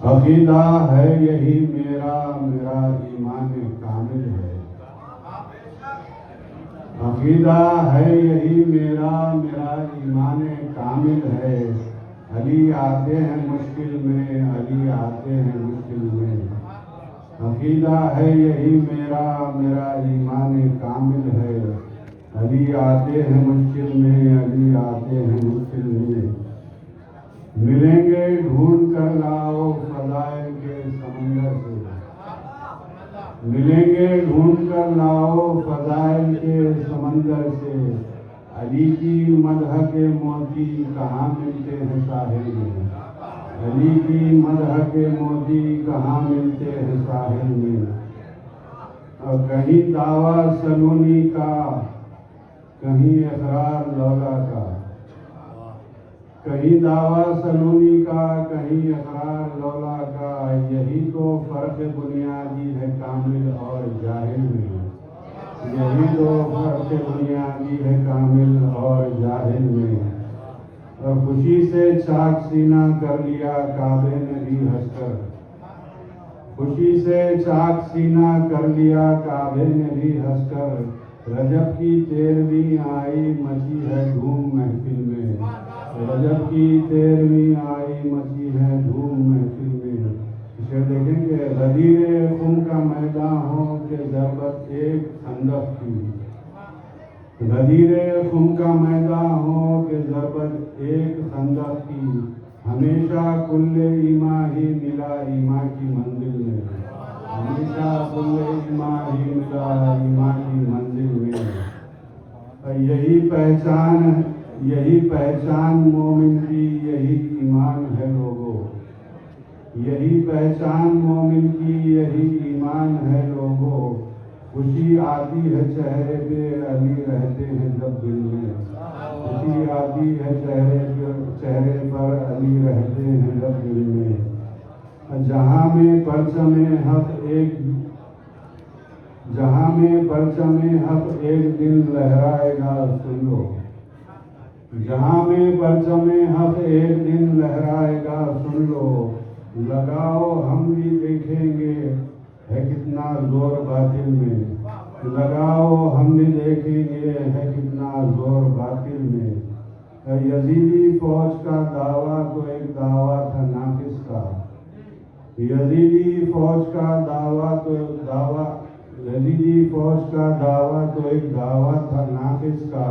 عقیدہ ہے یہی میرا ایمان کامل ہے. عقیدہ ہے یہی میرا ایمان کامل ہے. علی آتے ہیں مشکل میں، علی آتے ہیں مشکل میں. عقیدہ ہے یہی میرا ایمان کامل ہے. علی آتے ہیں مشکل میں، علی آتے ہیں مشکل میں. ملیں گے ڈھونڈ کر لاؤ فضائل کے سمندر سے. ملیں گے ڈھونڈ کر لاؤ فضائل کے سمندر سے. علی کی مدح کے موتی کہاں ملتے ہیں ساحل میں. علی کی مدح کے موتی کہاں ملتے ہیں ساحل میں. اور کہیں دعویٰ سلونی کا، کہیں اقرار لولا کا. کہیں دعویٰ سلونی کا، کہیں اقرار لولا کا. یہی تو فرق بنیادی ہے کامل اور جاہل میں. یہی تو فرق بنیادی ہے کامل اور جاہل میں. اور خوشی سے چاک سینہ کر لیا کعبے نے بھی ہنس کر. خوشی سے چاک سینہ کر لیا کعبے نے بھی ہنس کر. رجب کی 13ویں آئی مچی ہے دھوم محفل میں. رجب کی 13ویں آئی مچی ہے دھوم محفل میں. اسے دیکھیں کہ غدیر خم کا میدان ہو کہ ضربت ایک خندق کی. غدیر خم کا میدان ہو کہ ضربت ایک خندق کی. ہمیشہ کل ایما ہی ملا ایما کی منزل میں. ہمیشہ کل ایما ہی ملا ایما کی منزل میں. یہی پہچان مومن کی، یہی ایمان ہے لوگوں. یہی پہچان مومن کی، یہی ایمان ہے لوگوں. خوشی آتی ہے چہرے پہ علی رہتے ہیں جب دل میں. خوشی آتی ہے چہرے پر علی رہتے ہیں جب دل میں. جہاں میں پرچم حق ایک دن لہرائے گا سن لو. جہاں میں پرچم حق ایک دن لہرائے گا سن لو. لگاؤ ہم بھی دیکھیں گے ہے کتنا زور باطل میں. لگاؤ ہم بھی دیکھیں گے ہے کتنا زور باطل میں. یزیدی فوج کا دعویٰ تو ایک دعویٰ تھا ناقص کا. یزیدی فوج کا دعویٰ تو ایک دعویٰ تھا ناقص کا.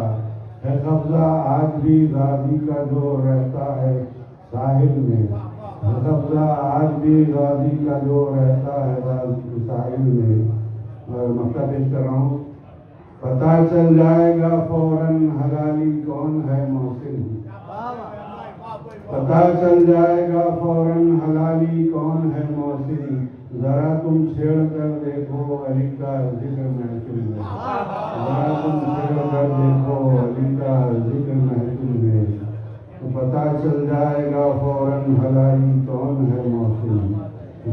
ہے قبضہ آج بھی غازی کا جو رہتا ہے ساحل میں. ہے قبضہ آج بھی غازی کا جو رہتا ہے ساحل میں. اور مقطع پیش کر رہا ہوں. پتہ چل جائے گا فوراً حلالی کون ہے محسن. پتہ چل جائے گا فوراً حلالی کون ہے محسن. ذرا تم چھیڑ کر دیکھو علی کا ذکر محفل میں. ذرا تم چھیڑ کر دیکھو علی کا ذکر محفل میں. تو پتہ چل جائے گا فوراً حلالی کون ہے محسن.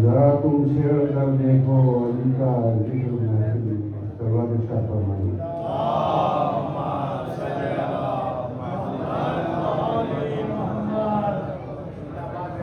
ذرا تم چھیڑ کر دیکھو علی کا ذکر محفل میں. سرواد ارشاد فرمائیے.